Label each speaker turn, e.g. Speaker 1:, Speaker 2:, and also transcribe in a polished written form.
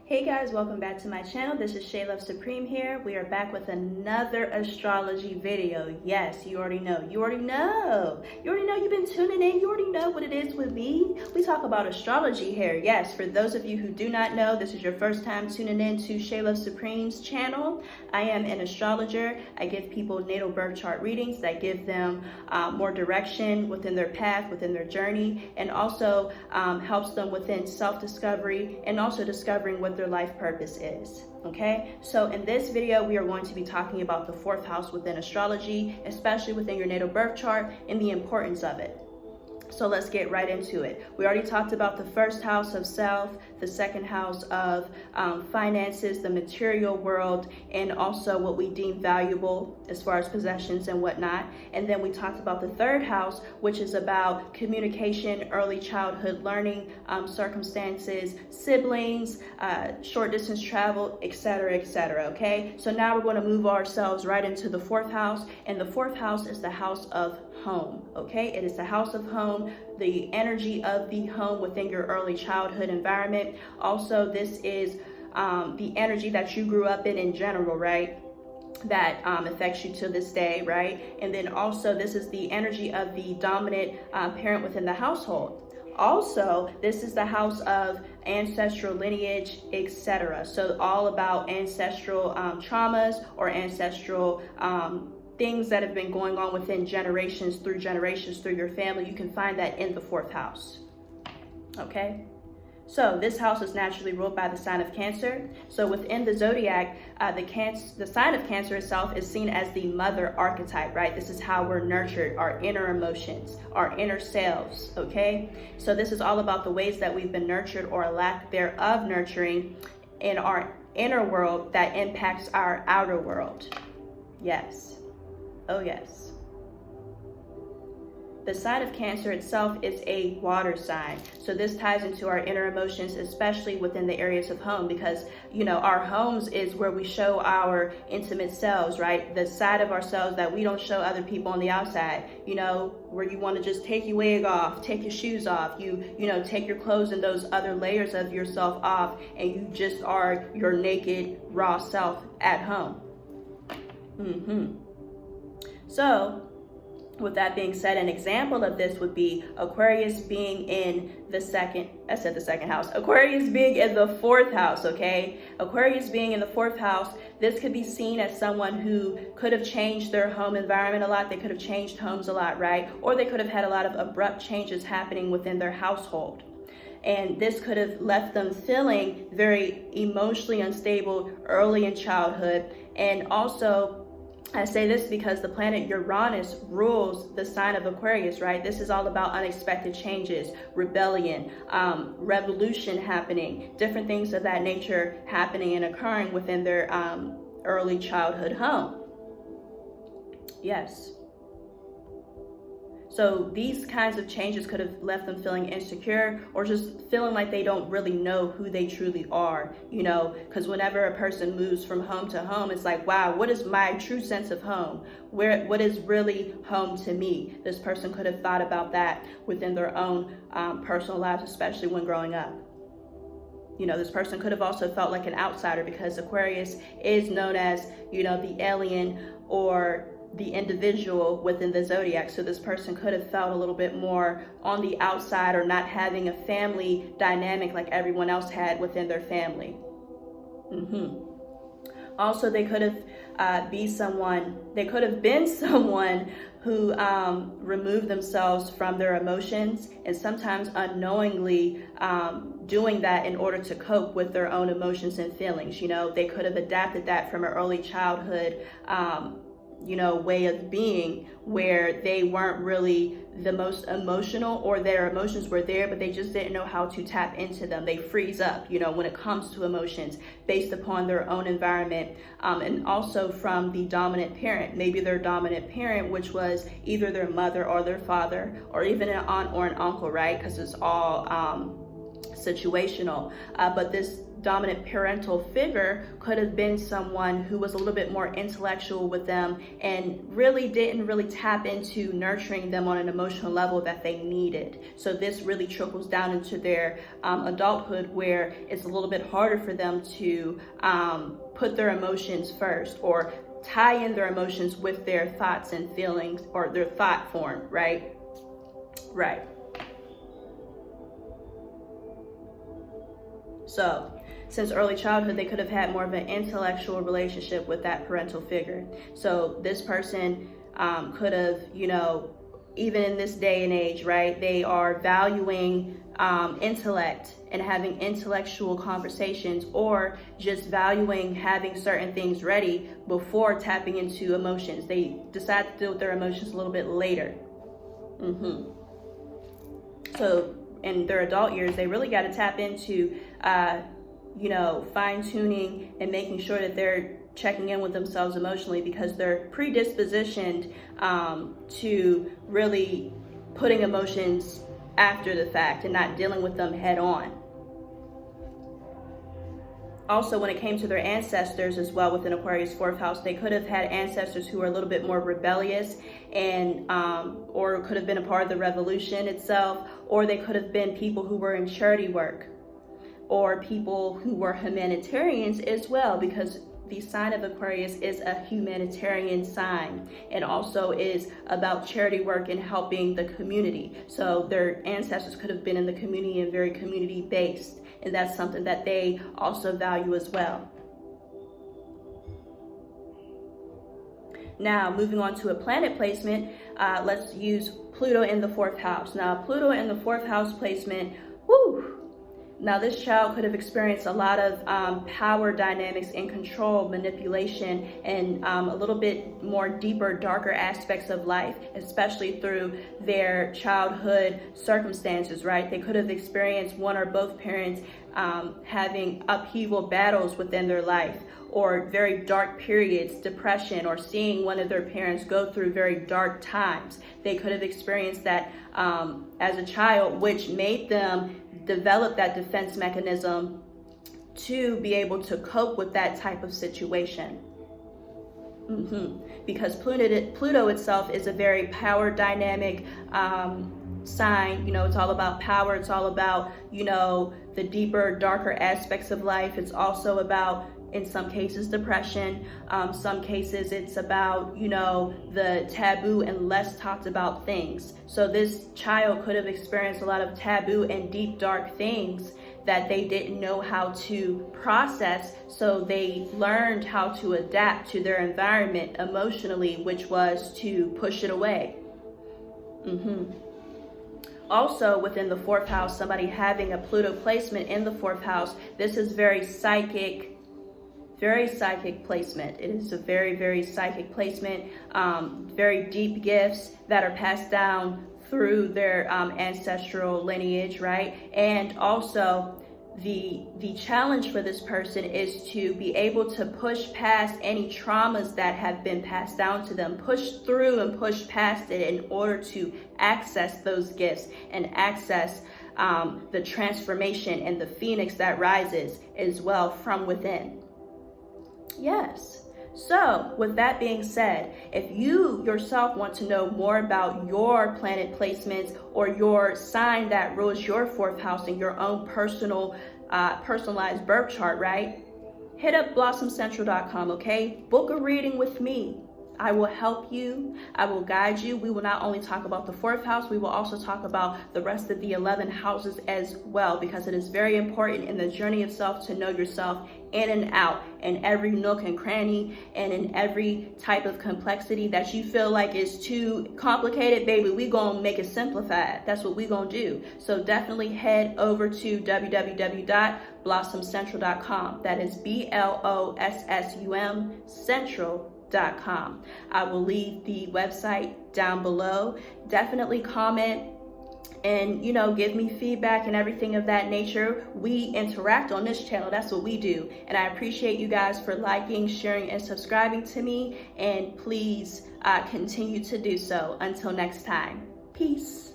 Speaker 1: Hey guys, welcome back to my channel. This is Shay Love Supreme here. We are back with another astrology video. Yes, you already know. You've been tuning in. You already know what it is with me. We talk about astrology here. Yes, for those of you who do not know, this is your first time tuning in to Shay Love Supreme's channel. I am an astrologer. I give people natal birth chart readings that give them more direction within their path, within their journey, and also helps them within self-discovery and also discovering what their life purpose is. Okay, so in this video we are going to be talking about the fourth house within astrology, especially within your natal birth chart, and the importance of it. So let's get right into it. We already talked about the first house of self, the second house of finances, the material world, and also what we deem valuable as far as possessions and whatnot. And then we talked about the third house, which is about communication, early childhood learning, circumstances, siblings, short distance travel, etc., etc. Okay, so now we're going to move ourselves right into the fourth house, and the fourth house is the house of home. Okay, it is the house of home, the energy of the home within your early childhood environment. Also, this is the energy that you grew up in general, right? That affects you to this day, right? And then also this is the energy of the dominant parent within the household. Also, this is the house of ancestral lineage, etc. So all about ancestral traumas or ancestral things that have been going on within generations through your family. You can find that in the fourth house. Okay, so this house is naturally ruled by the sign of Cancer. So within the zodiac, the sign of Cancer itself is seen as the mother archetype, right? This is how we're nurtured, our inner emotions, our inner selves. Okay, so this is all about the ways that we've been nurtured or lack thereof nurturing in our inner world that impacts our outer world. Yes. Oh yes. The sign of Cancer itself is a water sign. So this ties into our inner emotions, especially within the areas of home, because, you know, our homes is where we show our intimate selves, right? The side of ourselves that we don't show other people on the outside, you know, where you want to just take your wig off, take your shoes off, you know, take your clothes and those other layers of yourself off, and you just are your naked, raw self at home. So, with that being said, an example of this would be Aquarius being in the second house. Aquarius being in the fourth house, okay? Aquarius being in the fourth house, this could be seen as someone who could have changed their home environment a lot. They could have changed homes a lot, right? Or they could have had a lot of abrupt changes happening within their household. And this could have left them feeling very emotionally unstable early in childhood. And also, I say this because the planet Uranus rules the sign of Aquarius, right? This is all about unexpected changes, rebellion, revolution happening, different things of that nature happening and occurring within their early childhood home. Yes. So these kinds of changes could have left them feeling insecure or just feeling like they don't really know who they truly are, you know, because whenever a person moves from home to home, it's like, wow, what is my true sense of home? What is really home to me? This person could have thought about that within their own personal lives, especially when growing up. You know, this person could have also felt like an outsider because Aquarius is known as, you know, the alien or the individual within the zodiac. So this person could have felt a little bit more on the outside or not having a family dynamic like everyone else had within their family. Also, they could have been someone who removed themselves from their emotions, and sometimes unknowingly doing that in order to cope with their own emotions and feelings. You know, they could have adapted that from an early childhood you know, way of being, where they weren't really the most emotional, or their emotions were there, but they just didn't know how to tap into them. They freeze up, you know, when it comes to emotions based upon their own environment, and also from the dominant parent, maybe their dominant parent, which was either their mother or their father, or even an aunt or an uncle, right? Because it's all situational. But this dominant parental figure could have been someone who was a little bit more intellectual with them and really didn't really tap into nurturing them on an emotional level that they needed. So this really trickles down into their adulthood, where it's a little bit harder for them to put their emotions first, or tie in their emotions with their thoughts and feelings, or their thought form, right? Right. So since early childhood, they could have had more of an intellectual relationship with that parental figure. So this person could have, you know, even in this day and age, right, they are valuing intellect and having intellectual conversations, or just valuing having certain things ready before tapping into emotions. They decide to deal with their emotions a little bit later. So in their adult years, they really got to tap into you know, fine-tuning and making sure that they're checking in with themselves emotionally, because they're predispositioned to really putting emotions after the fact and not dealing with them head on. Also, when it came to their ancestors as well, within Aquarius 4th house, they could have had ancestors who were a little bit more rebellious, and or could have been a part of the revolution itself, or they could have been people who were in charity work, or people who were humanitarians as well, because the sign of Aquarius is a humanitarian sign, and also is about charity work and helping the community. So their ancestors could have been in the community and very community based, and that's something that they also value as well. Now, moving on to a planet placement, let's use Pluto in the 4th house. Now, Pluto in the 4th house placement, whoo! Now, this child could have experienced a lot of power dynamics and control, manipulation, and a little bit more deeper, darker aspects of life, especially through their childhood circumstances, right? They could have experienced one or both parents having upheaval battles within their life, or very dark periods, depression, or seeing one of their parents go through very dark times. They could have experienced that as a child, which made them develop that defense mechanism to be able to cope with that type of situation. Because Pluto itself is a very power dynamic sign. You know, it's all about power. It's all about, you know, the deeper, darker aspects of life. It's also about, in some cases, depression. Some cases it's about, you know, the taboo and less talked about things. So this child could have experienced a lot of taboo and deep, dark things that they didn't know how to process. So they learned how to adapt to their environment emotionally, which was to push it away. Also, within the 4th house, somebody having a Pluto placement in the 4th house, this is very psychic placement. It is a very, very psychic placement, very deep gifts that are passed down through their ancestral lineage, right? And also, the challenge for this person is to be able to push past any traumas that have been passed down to them, push through and push past it in order to access those gifts and access the transformation and the phoenix that rises as well from within. Yes. So with that being said, if you yourself want to know more about your planet placements or your sign that rules your 4th house in your own personalized birth chart, right? Hit up blossomcentral.com, okay? Book a reading with me. I will help you. I will guide you. We will not only talk about the 4th house, we will also talk about the rest of the 11 houses as well, because it is very important in the journey of self to know yourself in and out, in every nook and cranny, and in every type of complexity that you feel like is too complicated, baby. We gonna make it simplified. That's what we gonna do. So definitely head over to www.blossomcentral.com. That is BLOSSUM Central.com. I will leave the website down below. Definitely comment and, you know, give me feedback and everything of that nature. We interact on this channel. That's what we do. And I appreciate you guys for liking, sharing, and subscribing to me. And please continue to do so. Until next time. Peace.